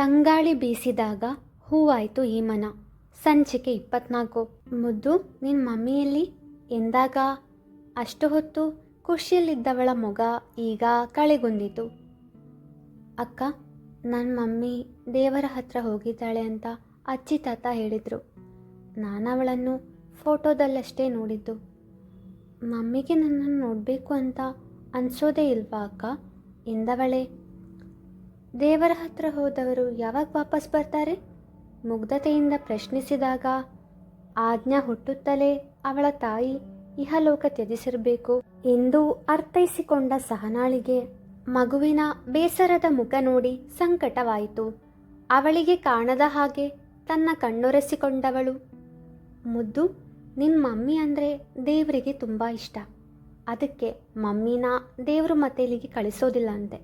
ತಂಗಾಳಿ ಬೀಸಿದಾಗ ಹೂವಾಯಿತು ಈ ಮನ. ಸಂಚಿಕೆ 24. ಮುದ್ದು, ನಿನ್ನ ಮಮ್ಮಿಯಲ್ಲಿ ಎಂದಾಗ ಅಷ್ಟು ಹೊತ್ತು ಖುಷಿಯಲ್ಲಿದ್ದವಳ ಮೊಗ ಈಗ ಕಳೆಗುಂದಿತು. ಅಕ್ಕ, ನನ್ನ ಮಮ್ಮಿ ದೇವರ ಹತ್ರ ಹೋಗಿದ್ದಾಳೆ ಅಂತ ಅಜ್ಜಿ ತಾತ ಹೇಳಿದರು. ನಾನು ಅವಳನ್ನು ಫೋಟೋದಲ್ಲಷ್ಟೇ ನೋಡಿದ್ದು. ಮಮ್ಮಿಗೆ ನನ್ನನ್ನು ನೋಡಬೇಕು ಅಂತ ಅನಿಸೋದೇ ಇಲ್ವಾ ಅಕ್ಕ ಎಂದವಳೆ. ದೇವರ ಹತ್ರ ಹೋದವರು ಯಾವಾಗ ವಾಪಸ್ ಬರ್ತಾರೆ? ಮುಗ್ಧತೆಯಿಂದ ಪ್ರಶ್ನಿಸಿದಾಗ ಆಜ್ಞಾ ಹುಟ್ಟುತ್ತಲೇ ಅವಳ ತಾಯಿ ಇಹಲೋಕ ತ್ಯಜಿಸಿರಬೇಕು ಎಂದು ಅರ್ಥೈಸಿಕೊಂಡ ಸಹನಾಳಿಗೆ ಮಗುವಿನ ಬೇಸರದ ಮುಖ ನೋಡಿ ಸಂಕಟವಾಯಿತು. ಅವಳಿಗೆ ಕಾಣದ ಹಾಗೆ ತನ್ನ ಕಣ್ಣೊರೆಸಿಕೊಂಡವಳು, ಮುದ್ದು, ನಿನ್ನ ಮಮ್ಮಿ ಅಂದರೆ ದೇವರಿಗೆ ತುಂಬ ಇಷ್ಟ. ಅದಕ್ಕೆ ಮಮ್ಮಿನ ದೇವರು ಮತ್ತೆ ಇಲ್ಲಿಗೆ ಕಳಿಸೋದಿಲ್ಲ ಅಂತೆ.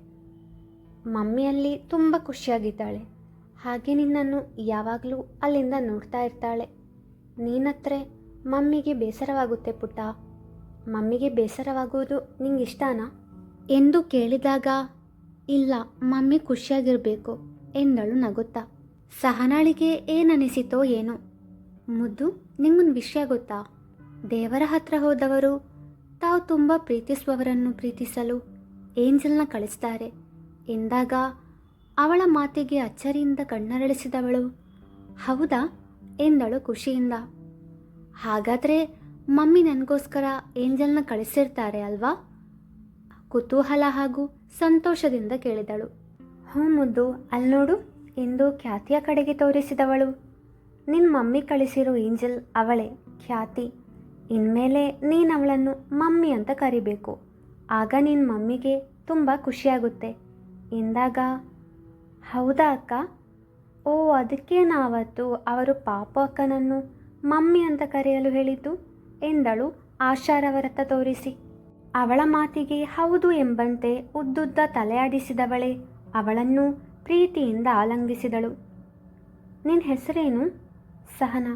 ಮಮ್ಮಿಯಲ್ಲಿ ತುಂಬ ಖುಷಿಯಾಗಿದ್ದಾಳೆ. ಹಾಗೆ ನಿನ್ನನ್ನು ಯಾವಾಗಲೂ ಅಲ್ಲಿಂದ ನೋಡ್ತಾ ಇರ್ತಾಳೆ. ನೀನತ್ರ ಮಮ್ಮಿಗೆ ಬೇಸರವಾಗುತ್ತೆ ಪುಟ್ಟ. ಮಮ್ಮಿಗೆ ಬೇಸರವಾಗುವುದು ನಿಂಗೆ ಇಷ್ಟನಾ ಎಂದು ಕೇಳಿದಾಗ, ಇಲ್ಲ, ಮಮ್ಮಿ ಖುಷಿಯಾಗಿರಬೇಕು ಎಂದಳು ನಗುತ್ತಾ. ಸಹನಾಳಿಗೆ ಏನನಿಸಿತೋ ಏನೋ. ಮುದ್ದು, ನಿಂಗೊಂದು ವಿಷಯ ಗೊತ್ತಾ? ದೇವರ ಹತ್ರ ಹೋದವರು ತಾವು ತುಂಬ ಪ್ರೀತಿಸುವವರನ್ನು ಪ್ರೀತಿಸಲು ಏಂಜಲ್ನ ಕಳಿಸ್ತಾರೆ ಎಂದಾಗ ಅವಳ ಮಾತಿಗೆ ಅಚ್ಚರಿಯಿಂದ ಕಣ್ಣರಳಿಸಿದವಳು, ಹೌದಾ ಎಂದಳು ಖುಷಿಯಿಂದ. ಹಾಗಾದರೆ ಮಮ್ಮಿ ನನಗೋಸ್ಕರ ಏಂಜಲ್ನ ಕಳಿಸಿರ್ತಾರೆ ಅಲ್ವಾ? ಕುತೂಹಲ ಹಾಗೂ ಸಂತೋಷದಿಂದ ಕೇಳಿದಳು. ಹ್ಞೂ ಮುದ್ದು, ಅಲ್ಲಿ ನೋಡು ಎಂದು ಖ್ಯಾತಿಯ ಕಡೆಗೆ ತೋರಿಸಿದವಳು. ನಿನ್ನ ಮಮ್ಮಿ ಕಳಿಸಿರೋ ಏಂಜಲ್ ಅವಳೇ, ಖ್ಯಾತಿ. ಇನ್ಮೇಲೆ ನೀನು ಅವಳನ್ನು ಮಮ್ಮಿ ಅಂತ ಕರಿಬೇಕು. ಆಗ ನಿನ್ನ ಮಮ್ಮಿಗೆ ತುಂಬ ಖುಷಿಯಾಗುತ್ತೆ ಎಂದಾಗ, ಹೌದಾ ಅಕ್ಕ? ಓ, ಅದಕ್ಕೆ ನಾವತ್ತು ಅವರು ಪಾಪ ಅಕ್ಕನನ್ನು ಮಮ್ಮಿ ಅಂತ ಕರೆಯಲು ಹೇಳಿದ್ದು ಎಂದಳು ಆಶಾರವರತ್ತ ತೋರಿಸಿ. ಅವಳ ಮಾತಿಗೆ ಹೌದು ಎಂಬಂತೆ ಉದ್ದುದ್ದ ತಲೆಯಾಡಿಸಿದವಳೆ ಅವಳನ್ನು ಪ್ರೀತಿಯಿಂದ ಆಲಂಗಿಸಿದಳು. ನಿನ್ನ ಹೆಸರೇನು? ಸಹನಾ.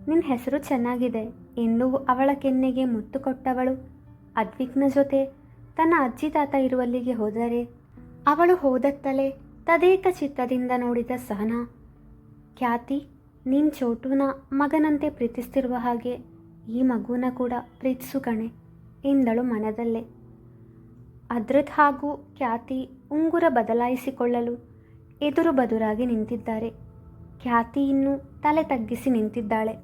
ನಿನ್ನ ಹೆಸರು ಚೆನ್ನಾಗಿದೆ ಎಂದು ಅವಳ ಕೆನ್ನೆಗೆ ಮುತ್ತು ಕೊಟ್ಟವಳು ಅದ್ವಿಗ್ನ ಜೊತೆ ತನ್ನ ಅಜ್ಜಿ ತಾತ ಇರುವಲ್ಲಿಗೆ ಹೋದರೆ ಅವಳು ಹೋದತ್ತಲೇ ತದೇಕ ಚಿತ್ತದಿಂದ ನೋಡಿದ ಸಹನಾ, ಖ್ಯಾತಿ, ನೀನು ಚೋಟುನ ಮಗನಂತೆ ಪ್ರೀತಿಸ್ತಿರುವ ಹಾಗೆ ಈ ಮಗುನ ಕೂಡ ಪ್ರೀತಿಸು ಕಣೆ ಎಂದಳು ಮನದಲ್ಲೇ. ಅದ್ರದ್ ಹಾಗೂ ಖ್ಯಾತಿ ಉಂಗುರ ಬದಲಾಯಿಸಿಕೊಳ್ಳಲು ಎದುರು ಬದುರಾಗಿ ನಿಂತಿದ್ದಾರೆ. ಖ್ಯಾತಿ ಇನ್ನೂ ತಲೆ ತಗ್ಗಿಸಿ ನಿಂತಿದ್ದಾಳೆ.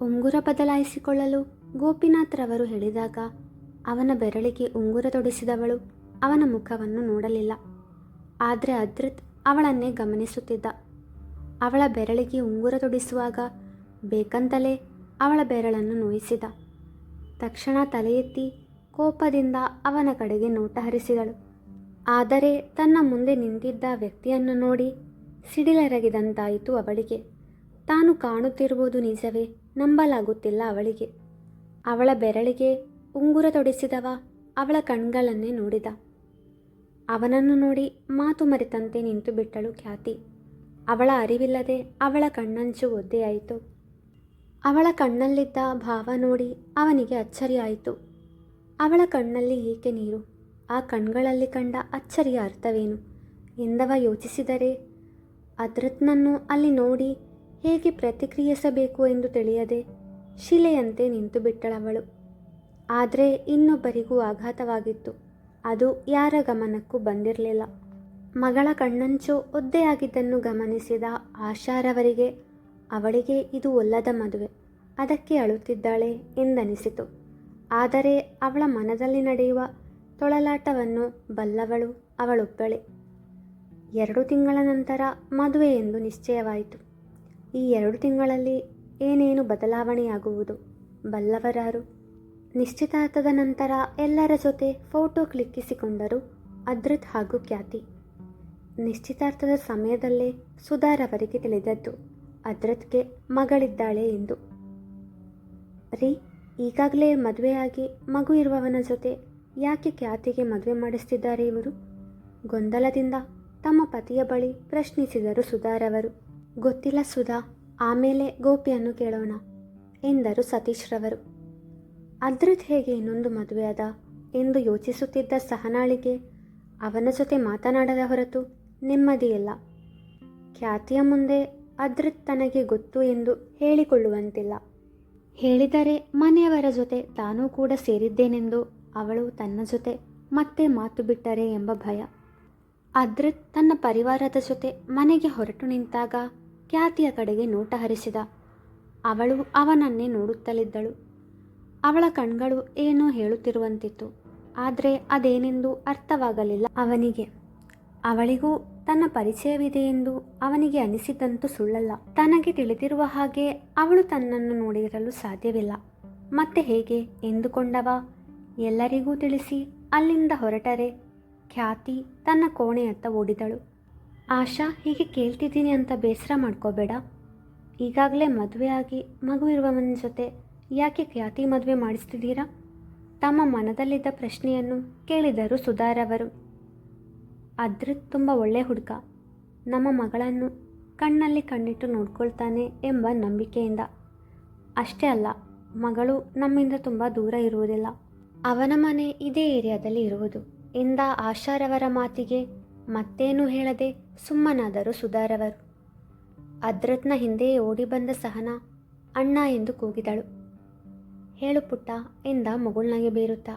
ಉಂಗುರ ಬದಲಾಯಿಸಿಕೊಳ್ಳಲು ಗೋಪಿನಾಥ್ರವರು ಹೇಳಿದಾಗ ಅವನ ಬೆರಳಿಗೆ ಉಂಗುರ ತೊಡಿಸಿದವಳು ಅವನ ಮುಖವನ್ನು ನೋಡಲಿಲ್ಲ. ಆದರೆ ಅದ್ರತ್ ಅವಳನ್ನೇ ಗಮನಿಸುತ್ತಿದ್ದ. ಅವಳ ಬೆರಳಿಗೆ ಉಂಗುರ ತೊಡಿಸುವಾಗ ಬೇಕಂತಲೇ ಅವಳ ಬೆರಳನ್ನು ನೋಯಿಸಿದ. ತಕ್ಷಣ ತಲೆ ಎತ್ತಿ ಕೋಪದಿಂದ ಅವನ ಕಡೆಗೆ ನೋಟ ಹರಿಸಿದಳು. ಆದರೆ ತನ್ನ ಮುಂದೆ ನಿಂತಿದ್ದ ವ್ಯಕ್ತಿಯನ್ನು ನೋಡಿ ಸಿಡಿಲೆರಗಿದಂತಾಯಿತು ಅವಳಿಗೆ. ತಾನು ಕಾಣುತ್ತಿರುವುದು ನಿಜವೇ ನಂಬಲಾಗುತ್ತಿಲ್ಲ ಅವಳಿಗೆ. ಅವಳ ಬೆರಳಿಗೆ ಉಂಗುರ ತೊಡಿಸಿದವ ಅವಳ ಕಣ್ಗಳನ್ನೇ ನೋಡಿದ. ಅವನನ್ನು ನೋಡಿ ಮಾತು ಮರೆತಂತೆ ನಿಂತು ಬಿಟ್ಟಳು ಖ್ಯಾತಿ. ಅವಳ ಅರಿವಿಲ್ಲದೆ ಅವಳ ಕಣ್ಣಂಚು ಒದ್ದೆಯಾಯಿತು. ಅವಳ ಕಣ್ಣಲ್ಲಿದ್ದ ಭಾವ ನೋಡಿ ಅವನಿಗೆ ಅಚ್ಚರಿಯಾಯಿತು. ಅವಳ ಕಣ್ಣಲ್ಲಿ ಏಕೆ ನೀರು? ಆ ಕಣ್ಗಳಲ್ಲಿ ಕಂಡ ಅಚ್ಚರಿಯ ಅರ್ಥವೇನು ಎಂದವ ಯೋಚಿಸಿದರೆ ಅದ್ರತ್ನನ್ನು ಅಲ್ಲಿ ನೋಡಿ ಹೇಗೆ ಪ್ರತಿಕ್ರಿಯಿಸಬೇಕು ಎಂದು ತಿಳಿಯದೆ ಶಿಲೆಯಂತೆ ನಿಂತು ಬಿಟ್ಟಳವಳು. ಆದರೆ ಇನ್ನೊಬ್ಬರಿಗೂ ಆಘಾತವಾಗಿತ್ತು. ಅದು ಯಾರ ಗಮನಕ್ಕೂ ಬಂದಿರಲಿಲ್ಲ. ಮಗಳ ಕಣ್ಣಂಚು ಒದ್ದೆಯಾಗಿದ್ದನ್ನು ಗಮನಿಸಿದ ಆಶಾರವರಿಗೆ ಅವಳಿಗೆ ಇದು ಒಲ್ಲದ ಮದುವೆ, ಅದಕ್ಕೆ ಅಳುತ್ತಿದ್ದಾಳೆ ಎಂದನಿಸಿತು. ಆದರೆ ಅವಳ ಮನದಲ್ಲಿ ನಡೆಯುವ ತೊಳಲಾಟವನ್ನು ಬಲ್ಲವಳು ಅವಳೊಬ್ಬಳೆ. 2 ತಿಂಗಳ ನಂತರ ಮದುವೆ ಎಂದು ನಿಶ್ಚಯವಾಯಿತು. ಈ 2 ತಿಂಗಳಲ್ಲಿ ಏನೇನು ಬದಲಾವಣೆಯಾಗುವುದು ಬಲ್ಲವರಾರು? ನಿಶ್ಚಿತಾರ್ಥದ ನಂತರ ಎಲ್ಲರ ಜೊತೆ ಫೋಟೋ ಕ್ಲಿಕ್ಕಿಸಿಕೊಂಡರು ಅದ್ರತ್ ಹಾಗೂ ಖ್ಯಾತಿ. ನಿಶ್ಚಿತಾರ್ಥದ ಸಮಯದಲ್ಲೇ ಸುಧಾರವರಿಗೆ ತಿಳಿದದ್ದು ಅದ್ರತ್ಗೆ ಮಗಳಿದ್ದಾಳೆ ಎಂದು. ರೀ, ಈಗಾಗಲೇ ಮದುವೆಯಾಗಿ ಮಗು ಇರುವವನ ಜೊತೆ ಯಾಕೆ ಖ್ಯಾತಿಗೆ ಮದುವೆ ಮಾಡಿಸ್ತಿದ್ದಾರೆ ಇವರು? ಗೊಂದಲದಿಂದ ತಮ್ಮ ಪತಿಯ ಬಳಿ ಪ್ರಶ್ನಿಸಿದರು ಸುಧಾರವರು. ಗೊತ್ತಿಲ್ಲ ಸುಧಾ, ಆಮೇಲೆ ಗೋಪಿಯನ್ನು ಕೇಳೋಣ ಎಂದರು ಸತೀಶ್ರವರು. ಅದ್ರತ್ ಹೇಗೆ ಇನ್ನೊಂದು ಮದುವೆಯಾದ ಎಂದು ಯೋಚಿಸುತ್ತಿದ್ದ ಸಹನಾಳಿಗೆ ಅವನ ಜೊತೆ ಮಾತನಾಡದ ಹೊರತು ನೆಮ್ಮದಿಯಿಲ್ಲ. ಖ್ಯಾತಿಯ ಮುಂದೆ ಅದ್ರಿತ್ ತನಗೆ ಗೊತ್ತು ಎಂದು ಹೇಳಿಕೊಳ್ಳುವಂತಿಲ್ಲ. ಹೇಳಿದರೆ ಮನೆಯವರ ಜೊತೆ ತಾನೂ ಕೂಡ ಸೇರಿದ್ದೇನೆಂದು ಅವಳು ತನ್ನ ಜೊತೆ ಮತ್ತೆ ಮಾತು ಬಿಟ್ಟರೆ ಎಂಬ ಭಯ. ಅದ್ರಿತ್ ತನ್ನ ಪರಿವಾರದ ಜೊತೆ ಮನೆಗೆ ಹೊರಟು ನಿಂತಾಗ ಖ್ಯಾತಿಯ ಕಡೆಗೆ ನೋಟ ಹರಿಸಿದ. ಅವಳು ಅವನನ್ನೇ ನೋಡುತ್ತಲಿದ್ದಳು. ಅವಳ ಕಣ್ಗಳು ಏನೋ ಹೇಳುತ್ತಿರುವಂತಿತ್ತು, ಆದರೆ ಅದೇನೆಂದು ಅರ್ಥವಾಗಲಿಲ್ಲ ಅವನಿಗೆ. ಅವಳಿಗೂ ತನ್ನ ಪರಿಚಯವಿದೆ ಎಂದು ಅವನಿಗೆ ಅನಿಸಿದಂತೂ ಸುಳ್ಳಲ್ಲ. ತನಗೆ ತಿಳಿದಿರುವ ಹಾಗೆ ಅವಳು ತನ್ನನ್ನು ನೋಡಿರಲು ಸಾಧ್ಯವಿಲ್ಲ. ಮತ್ತೆ ಹೇಗೆ ಎಂದುಕೊಂಡವ ಎಲ್ಲರಿಗೂ ತಿಳಿಸಿ ಅಲ್ಲಿಂದ ಹೊರಟರೆ ಖ್ಯಾತಿ ತನ್ನ ಕೋಣೆಯತ್ತ ಓಡಿದಳು. ಆಶಾ, ಹೀಗೆ ಕೇಳ್ತಿದ್ದೀನಿ ಅಂತ ಬೇಸರ ಮಾಡ್ಕೋಬೇಡ. ಈಗಾಗಲೇ ಮದುವೆ ಆಗಿ ಮಗು ಇರುವವನ ಜೊತೆ ಯಾಕೆ ಖ್ಯಾತಿ ಮದುವೆ ಮಾಡಿಸ್ತಿದ್ದೀರಾ? ತಮ್ಮ ಮನದಲ್ಲಿದ್ದ ಪ್ರಶ್ನೆಯನ್ನು ಕೇಳಿದರು ಸುಧಾರವರು. ಅದ್ರಿತ್ ತುಂಬ ಒಳ್ಳೆ ಹುಡುಗ, ನಮ್ಮ ಮಗಳನ್ನು ಕಣ್ಣಲ್ಲಿ ಕಣ್ಣಿಟ್ಟು ನೋಡ್ಕೊಳ್ತಾನೆ ಎಂಬ ನಂಬಿಕೆಯಿಂದ. ಅಷ್ಟೇ ಅಲ್ಲ, ಮಗಳು ನಮ್ಮಿಂದ ತುಂಬ ದೂರ ಇರುವುದಿಲ್ಲ. ಅವನ ಮನೆ ಇದೇ ಏರಿಯಾದಲ್ಲಿ ಇರುವುದು ಎಂದ ಆಶಾರವರ ಮಾತಿಗೆ ಮತ್ತೇನೂ ಹೇಳದೆ ಸುಮ್ಮನಾದರು ಸುಧಾರವರು. ಅದ್ರಿತ್ನ ಹಿಂದೆಯೇ ಓಡಿ ಬಂದ ಸಹನಾ ಅಣ್ಣ ಎಂದು ಕೂಗಿದಳು. ಹೇಳು ಪುಟ್ಟ ಎಂದ ಮಗುಳ್ನಗೆ ಬೀರುತ್ತಾ.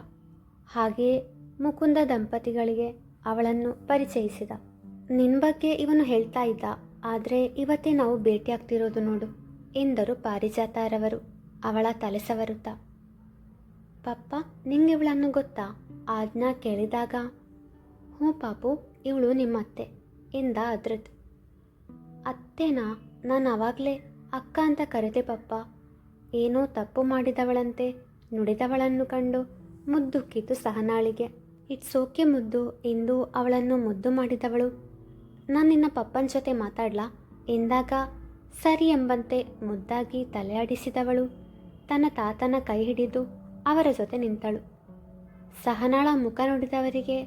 ಹಾಗೆಯೇ ಮುಕುಂದ ದಂಪತಿಗಳಿಗೆ ಅವಳನ್ನು ಪರಿಚಯಿಸಿದ. ನಿನ್ನ ಬಗ್ಗೆ ಇವನು ಹೇಳ್ತಾ ಇದ್ದ, ಆದರೆ ಇವತ್ತೇ ನಾವು ಭೇಟಿಯಾಗ್ತಿರೋದು ನೋಡು ಎಂದರು ಪಾರಿಜಾತರವರು ಅವಳ ತಲೆ ಸವರುತ್ತಾ. ಪಪ್ಪ, ನಿಂಗೆ ಇವಳನ್ನು ಗೊತ್ತಾ? ಆಜ್ಞಾ ಕೇಳಿದಾಗ ಹ್ಞೂ ಪಾಪು, ಇವಳು ನಿಮ್ಮ ಅತ್ತೆ ಎಂದ ಅದ್ರಿತ್. ಅತ್ತೇನಾ? ನಾನು ಆವಾಗಲೇ ಅಕ್ಕ ಅಂತ ಕರೆದೆ ಪಪ್ಪ. ಏನೋ ತಪ್ಪು ಮಾಡಿದವಳಂತೆ ನುಡಿದವಳನ್ನು ಕಂಡು ಮುದ್ದುಕ್ಕಿತು ಸಹನಾಳಿಗೆ. ಇಟ್ಸ್ ಓಕೆ ಮುದ್ದು ಎಂದು ಅವಳನ್ನು ಮುದ್ದು ಮಾಡಿದವಳು ನಾನು ನಿನ್ನ ಪಪ್ಪನ ಜೊತೆ ಮಾತಾಡ್ಲಾ ಎಂದಾಗ ಸರಿ ಎಂಬಂತೆ ಮುದ್ದಾಗಿ ತಲೆಯಾಡಿಸಿದವಳು ತನ್ನ ತಾತನ ಕೈ ಹಿಡಿದು ಅವರ ಜೊತೆ ನಿಂತಳು. ಸಹನಾಳ ಮುಖ ನೋಡಿದವರಿಗೆ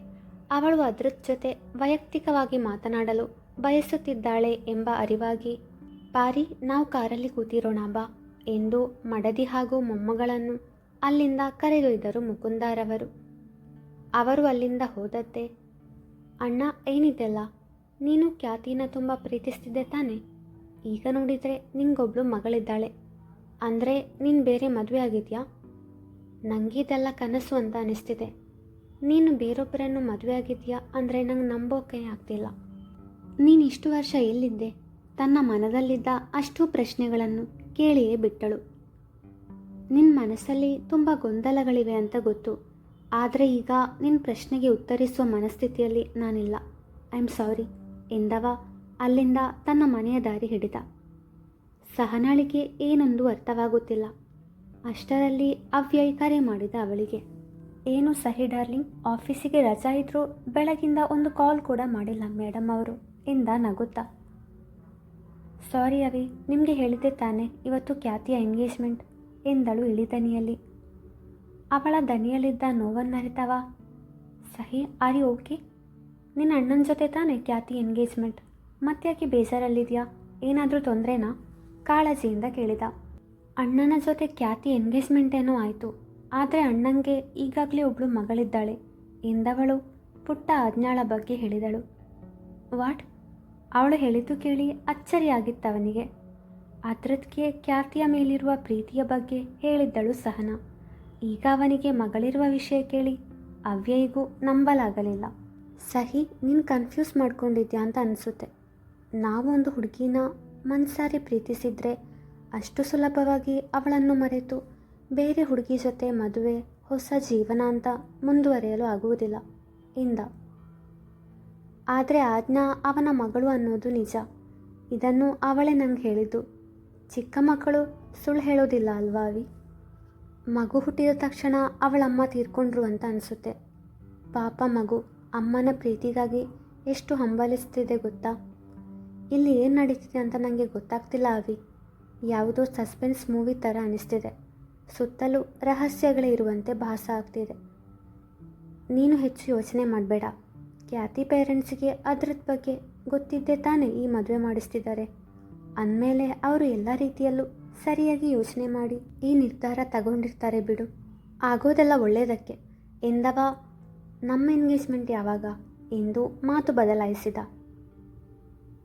ಅವಳು ಅದ್ರಿತ್ ಜೊತೆ ವೈಯಕ್ತಿಕವಾಗಿ ಮಾತನಾಡಲು ಬಯಸುತ್ತಿದ್ದಾಳೆ ಎಂಬ ಅರಿವಾಗಿ, ಪಾರಿ, ನಾವು ಕಾರಲ್ಲಿ ಕೂತಿರೋಣ ಬಾ ಎಂದು ಮಡದಿ ಹಾಗೂ ಮೊಮ್ಮಗಳನ್ನು ಅಲ್ಲಿಂದ ಕರೆದೊಯ್ದರು ಮುಕುಂದರವರು. ಅವರು ಅಲ್ಲಿಂದ ಹೋದದ್ದೇ, ಅಣ್ಣ ಏನಿದೆಲ್ಲ, ನೀನು ಖ್ಯಾತಿನ ತುಂಬ ಪ್ರೀತಿಸ್ತಿದ್ದೆ ತಾನೆ? ಈಗ ನೋಡಿದರೆ ನಿಂಗೊಬ್ಳು ಮಗಳಿದ್ದಾಳೆ, ಅಂದರೆ ನೀನು ಬೇರೆ ಮದುವೆ ಆಗಿದೆಯಾ? ನನಗಿದೆಲ್ಲ ಕನಸು ಅಂತ ಅನಿಸ್ತಿದೆ. ನೀನು ಬೇರೊಬ್ಬರನ್ನು ಮದುವೆ ಆಗಿದೆಯಾ ಅಂದರೆ ನಂಗೆ ನಂಬೋಕೆ ಆಗ್ತಿಲ್ಲ. ನೀನು ಇಷ್ಟು ವರ್ಷ ಎಲ್ಲಿದ್ದೆ? ತನ್ನ ಮನದಲ್ಲಿದ್ದ ಅಷ್ಟು ಪ್ರಶ್ನೆಗಳನ್ನು ಕೇಳಿಯೇ ಬಿಟ್ಟಳು. ನಿನ್ನ ಮನಸ್ಸಲ್ಲಿ ತುಂಬ ಗೊಂದಲಗಳಿವೆ ಅಂತ ಗೊತ್ತು, ಆದರೆ ಈಗ ನಿನ್ನ ಪ್ರಶ್ನೆಗೆ ಉತ್ತರಿಸುವ ಮನಸ್ಥಿತಿಯಲ್ಲಿ ನಾನಿಲ್ಲ. ಐ ಆಮ್ ಸಾರಿ ಎಂದವ ಅಲ್ಲಿಂದ ತನ್ನ ಮನೆಯ ದಾರಿ ಹಿಡಿದ. ಸಹನಾಳಿಗೆ ಏನೊಂದು ಅರ್ಥವಾಗುತ್ತಿಲ್ಲ. ಅಷ್ಟರಲ್ಲಿ ಅವ್ಯಯ್ ಕರೆ ಮಾಡಿದ ಅವಳಿಗೆ. ಏನು ಸಹಿ ಡಾರ್ಲಿಂಗ್, ಆಫೀಸಿಗೆ ರಜಾ ಇದ್ದರೂ ಬೆಳಗಿಂದ ಒಂದು ಕಾಲ್ ಕೂಡ ಮಾಡಿಲ್ಲ ಮೇಡಮ್ ಅವರು ಎಂದ ನಗುತ್ತಾ. ಸಾರಿ ಅವಿ, ನಿಮಗೆ ಹೇಳಿದ್ದೆ ತಾನೆ ಇವತ್ತು ಖ್ಯಾತಿಯ ಎಂಗೇಜ್ಮೆಂಟ್ ಎಂದಳು ಇಳಿದನಿಯಲ್ಲಿ. ಅವಳ ದನಿಯಲ್ಲಿದ್ದ ನೋವನ್ನರಿತವ. ಸಹಿ, ಆರ್ ಯು ಓಕೆ? ನಿನ್ನ ಅಣ್ಣನ ಜೊತೆ ತಾನೆ ಖ್ಯಾತಿ ಎಂಗೇಜ್ಮೆಂಟ್, ಮತ್ತ್ಯಾಕೆ ಬೇಜಾರಲ್ಲಿದೆಯಾ? ಏನಾದರೂ ತೊಂದರೆನಾ? ಕಾಳಜಿಯಿಂದ ಕೇಳಿದ. ಅಣ್ಣನ ಜೊತೆ ಖ್ಯಾತಿ ಎಂಗೇಜ್ಮೆಂಟ್ ಏನೋ ಆಯಿತು, ಆದರೆ ಅಣ್ಣಂಗೆ ಈಗಾಗಲೇ ಒಬ್ಬಳು ಮಗಳಿದ್ದಾಳೆ ಎಂದವಳು ಪುಟ್ಟ ಆಜ್ಞಾಳ ಬಗ್ಗೆ ಹೇಳಿದಳು. ವಾಟ್? ಅವಳು ಹೇಳಿದ್ದು ಕೇಳಿ ಅಚ್ಚರಿಯಾಗಿತ್ತವನಿಗೆ. ಅದ್ರದ್ಗೆ ಖ್ಯಾತಿಯ ಮೇಲಿರುವ ಪ್ರೀತಿಯ ಬಗ್ಗೆ ಹೇಳಿದ್ದಳು ಸಹನಾ. ಈಗ ಅವನಿಗೆ ಮಗಳಿರುವ ವಿಷಯ ಕೇಳಿ ಅವ್ಯಯಿಗೂ ನಂಬಲಾಗಲಿಲ್ಲ. ಸಹಿ, ನೀನು ಕನ್ಫ್ಯೂಸ್ ಮಾಡ್ಕೊಂಡಿದ್ಯಾ ಅಂತ ಅನಿಸುತ್ತೆ. ನಾವು ಒಂದು ಹುಡುಗಿನ ಮನಸಾರಿ ಪ್ರೀತಿಸಿದರೆ ಅಷ್ಟು ಸುಲಭವಾಗಿ ಅವಳನ್ನು ಮರೆತು ಬೇರೆ ಹುಡುಗಿ ಜೊತೆ ಮದುವೆ, ಹೊಸ ಜೀವನ ಅಂತ ಮುಂದುವರಿಯಲು ಆಗುವುದಿಲ್ಲ ಎಂದ. ಆದರೆ ಆಜ್ಞಾ ಅವನ ಮಗಳು ಅನ್ನೋದು ನಿಜ. ಇದನ್ನು ಅವಳೇ ನಂಗೆ ಹೇಳಿದ್ದು. ಚಿಕ್ಕ ಮಕ್ಕಳು ಸುಳ್ಳು ಹೇಳೋದಿಲ್ಲ ಅಲ್ವಾ ಅವಿ? ಮಗು ಹುಟ್ಟಿದ ತಕ್ಷಣ ಅವಳಮ್ಮ ತೀರ್ಕೊಂಡ್ರು ಅಂತ ಅನಿಸುತ್ತೆ. ಪಾಪ ಮಗು ಅಮ್ಮನ ಪ್ರೀತಿಗಾಗಿ ಎಷ್ಟು ಹಂಬಲಿಸ್ತಿದೆ ಗೊತ್ತಾ? ಇಲ್ಲಿ ಏನು ನಡೀತಿದೆ ಅಂತ ನನಗೆ ಗೊತ್ತಾಗ್ತಿಲ್ಲ ಅವಿ. ಯಾವುದೋ ಸಸ್ಪೆನ್ಸ್ ಮೂವಿ ಥರ ಅನಿಸ್ತಿದೆ. ಸುತ್ತಲೂ ರಹಸ್ಯಗಳೇ ಇರುವಂತೆ ಭಾಸ ಆಗ್ತಿದೆ. ನೀನು ಹೆಚ್ಚು ಯೋಚನೆ ಮಾಡಬೇಡ. ಖ್ಯಾತಿ ಪೇರೆಂಟ್ಸಿಗೆ ಅದ್ರದ್ ಬಗ್ಗೆ ಗೊತ್ತಿದ್ದೇ ತಾನೇ ಈ ಮದುವೆ ಮಾಡಿಸ್ತಿದ್ದಾರೆ ಅಂದಮೇಲೆ ಅವರು ಎಲ್ಲ ರೀತಿಯಲ್ಲೂ ಸರಿಯಾಗಿ ಯೋಚನೆ ಮಾಡಿ ಈ ನಿರ್ಧಾರ ತಗೊಂಡಿರ್ತಾರೆ ಬಿಡು. ಆಗೋದೆಲ್ಲ ಒಳ್ಳೆಯದಕ್ಕೆ ಎಂದವ. ನಮ್ಮ ಎಂಗೇಜ್ಮೆಂಟ್ ಯಾವಾಗ ಎಂದು ಮಾತು ಬದಲಾಯಿಸಿದ.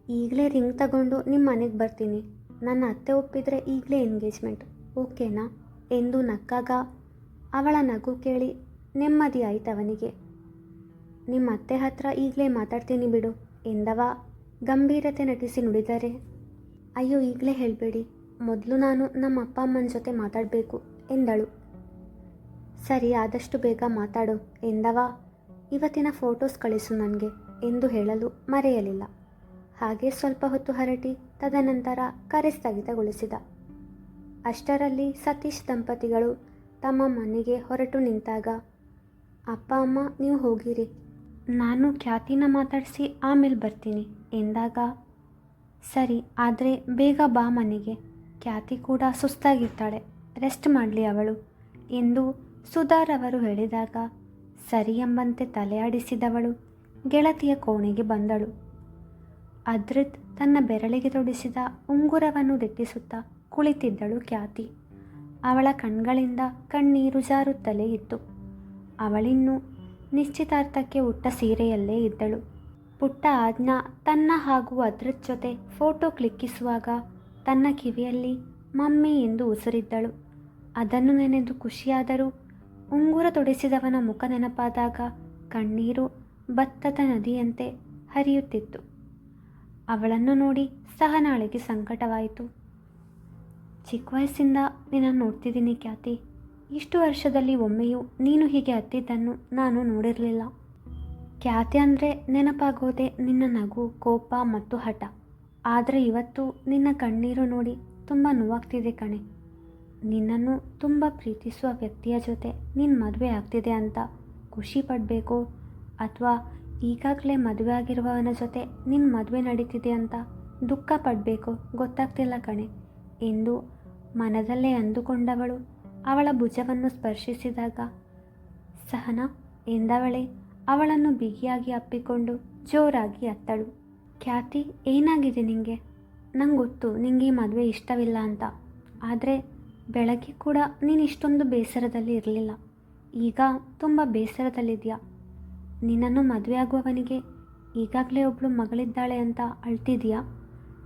ಈಗಲೇ ರಿಂಗ್ ತಗೊಂಡು ನಿಮ್ಮ ಮನೆಗೆ ಬರ್ತೀನಿ. ನನ್ನ ಅತ್ತೆ ಒಪ್ಪಿದರೆ ಈಗಲೇ ಎಂಗೇಜ್ಮೆಂಟ್, ಓಕೆನಾ ಎಂದು ನಕ್ಕಾಗ ಅವಳ ನಗು ಕೇಳಿ ನೆಮ್ಮದಿ ಆಯ್ತು ಅವನಿಗೆ. ನಿಮ್ಮ ಅತ್ತೆ ಹತ್ರ ಈಗಲೇ ಮಾತಾಡ್ತೀನಿ ಬಿಡು ಎಂದವ ಗಂಭೀರತೆ ನಟಿಸಿ ನುಡಿದರೆ. ಅಯ್ಯೋ ಈಗಲೇ ಹೇಳಬೇಡಿ, ಮೊದಲು ನಾನು ನಮ್ಮ ಅಪ್ಪ ಅಮ್ಮನ ಜೊತೆ ಮಾತಾಡಬೇಕು ಎಂದಳು. ಸರಿ, ಆದಷ್ಟು ಬೇಗ ಮಾತಾಡು ಎಂದವ ಇವತ್ತಿನ ಫೋಟೋಸ್ ಕಳಿಸು ನನಗೆ ಎಂದು ಹೇಳಲು ಮರೆಯಲಿಲ್ಲ. ಹಾಗೆ ಸ್ವಲ್ಪ ಹೊತ್ತು ಹರಟಿ ತದನಂತರ ಕರೆ ಸ್ಥಗಿತಗೊಳಿಸಿದ. ಅಷ್ಟರಲ್ಲಿ ಸತೀಶ್ ದಂಪತಿಗಳು ತಮ್ಮ ಮನೆಗೆ ಹೊರಟು ನಿಂತಾಗ, ಅಪ್ಪ ಅಮ್ಮ ನೀವು ಹೋಗಿರಿ, ನಾನು ಖ್ಯಾತಿನ ಮಾತಾಡಿಸಿ ಆಮೇಲೆ ಬರ್ತೀನಿ ಎಂದಾಗ, ಸರಿ ಆದರೆ ಬೇಗ ಬಾ ಮನೆಗೆ, ಖ್ಯಾತಿ ಕೂಡ ಸುಸ್ತಾಗಿರ್ತಾಳೆ, ರೆಸ್ಟ್ ಮಾಡಲಿ ಅವಳು ಎಂದು ಸುಧಾರವರು ಹೇಳಿದಾಗ ಸರಿ ಎಂಬಂತೆ ತಲೆಯಾಡಿಸಿದವಳು ಗೆಳತಿಯ ಕೋಣೆಗೆ ಬಂದಳು. ಅದ್ರಿತ್ ತನ್ನ ಬೆರಳಿಗೆ ತೊಡಿಸಿದ ಉಂಗುರವನ್ನು ದಿಟ್ಟಿಸುತ್ತಾ ಕುಳಿತಿದ್ದಳು ಖ್ಯಾತಿ. ಅವಳ ಕಣ್ಗಳಿಂದ ಕಣ್ಣೀರು ಜಾರುತ್ತಲೇ ಇತ್ತು. ಅವಳಿನ್ನೂ ನಿಶ್ಚಿತಾರ್ಥಕ್ಕೆ ಉಟ್ಟ ಸೀರೆಯಲ್ಲೇ ಇದ್ದಳು. ಪುಟ್ಟ ಆಜ್ಞಾ ತನ್ನ ಹಾಗೂ ಅದ್ರಿತ್ ಜೊತೆ ಫೋಟೋ ಕ್ಲಿಕ್ಕಿಸುವಾಗ ತನ್ನ ಕಿವಿಯಲ್ಲಿ ಮಮ್ಮಿ ಎಂದು ಉಸಿರಿದ್ದಳು. ಅದನ್ನು ನೆನೆದು ಖುಷಿಯಾದರೂ ಉಂಗುರ ತೊಡಿಸಿದವನ ಮುಖ ನೆನಪಾದಾಗ ಕಣ್ಣೀರು ಭತ್ತದ ನದಿಯಂತೆ ಹರಿಯುತ್ತಿತ್ತು. ಅವಳನ್ನು ನೋಡಿ ಸಹನಾಳಿಗೆ ಸಂಕಟವಾಯಿತು. ಚಿಕ್ಕ ವಯಸ್ಸಿಂದ ನಿನ್ನನ್ನು ನೋಡ್ತಿದ್ದೀನಿ ಖ್ಯಾತಿ, ಇಷ್ಟು ವರ್ಷದಲ್ಲಿ ಒಮ್ಮೆಯೂ ನೀನು ಹೀಗೆ ಹತ್ತಿದ್ದನ್ನು ನಾನು ನೋಡಿರಲಿಲ್ಲ. ಖ್ಯಾತಿ ಅಂದರೆ ನೆನಪಾಗೋದೆ ನಿನ್ನ ನಗು, ಕೋಪ ಮತ್ತು ಹಠ. ಆದರೆ ಇವತ್ತು ನಿನ್ನ ಕಣ್ಣೀರು ನೋಡಿ ತುಂಬ ನೋವಾಗ್ತಿದೆ ಕಣೆ. ನಿನ್ನನ್ನು ತುಂಬ ಪ್ರೀತಿಸುವ ವ್ಯಕ್ತಿಯ ಜೊತೆ ನಿನ್ನ ಮದುವೆ ಆಗ್ತಿದೆ ಅಂತ ಖುಷಿ ಪಡಬೇಕೋ ಅಥವಾ ಈಗಾಗಲೇ ಮದುವೆ ಆಗಿರುವವನ ಜೊತೆ ನಿನ್ನ ಮದುವೆ ನಡೀತಿದೆ ಅಂತ ದುಃಖ ಪಡಬೇಕೋ ಗೊತ್ತಾಗ್ತಿಲ್ಲ ಕಣೆ ಎಂದು ಮನದಲ್ಲೇ ಅಂದುಕೊಂಡವಳು ಅವಳ ಭುಜವನ್ನು ಸ್ಪರ್ಶಿಸಿದಾಗ, ಸಹನಾ ಎಂದವಳೆ ಅವಳನ್ನು ಬಿಗಿಯಾಗಿ ಅಪ್ಪಿಕೊಂಡು ಜೋರಾಗಿ ಅತ್ತಳು. ಖ್ಯಾತಿ, ಏನಾಗಿದೆ ನಿಂಗೆ? ನಂಗೆ ಗೊತ್ತು ನಿಂಗೆ ಈ ಮದುವೆ ಇಷ್ಟವಿಲ್ಲ ಅಂತ, ಆದರೆ ಬೆಳಗ್ಗೆ ಕೂಡ ನೀನು ಇಷ್ಟೊಂದು ಬೇಸರದಲ್ಲಿ ಇರಲಿಲ್ಲ, ಈಗ ತುಂಬ ಬೇಸರದಲ್ಲಿದೆಯಾ? ನಿನ್ನನ್ನು ಮದುವೆ ಆಗುವವನಿಗೆ ಈಗಾಗಲೇ ಒಬ್ಬಳು ಮಗಳಿದ್ದಾಳೆ ಅಂತ ಅಳ್ತಿದೆಯಾ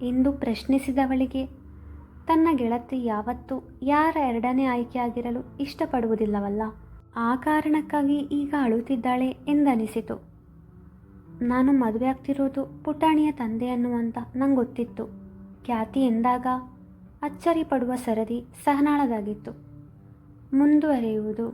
ಎಂದು ಪ್ರಶ್ನಿಸಿದವಳಿಗೆ ತನ್ನ ಗೆಳತಿ ಯಾವತ್ತೂ ಯಾರ ಎರಡನೇ ಆಯ್ಕೆಯಾಗಿರಲು ಇಷ್ಟಪಡುವುದಿಲ್ಲವಲ್ಲ, ಆ ಕಾರಣಕ್ಕಾಗಿ ಈಗ ಅಳುತ್ತಿದ್ದಾಳೆ ಎಂದನಿಸಿತು. ನಾನು ಮದುವೆ ಆಗ್ತಿರೋದು ಪುಟಾಣಿಯ ತಂದೆಯನ್ನು ಅಂತ ನಂಗೆ ಗೊತ್ತಿತ್ತು, ಖ್ಯಾತಿ ಎಂದಾಗ ಅಚ್ಚರಿ ಪಡುವ ಸರದಿ ಸಹನಾಳದಾಗಿತ್ತು. ಮುಂದುವರೆಯುವುದು.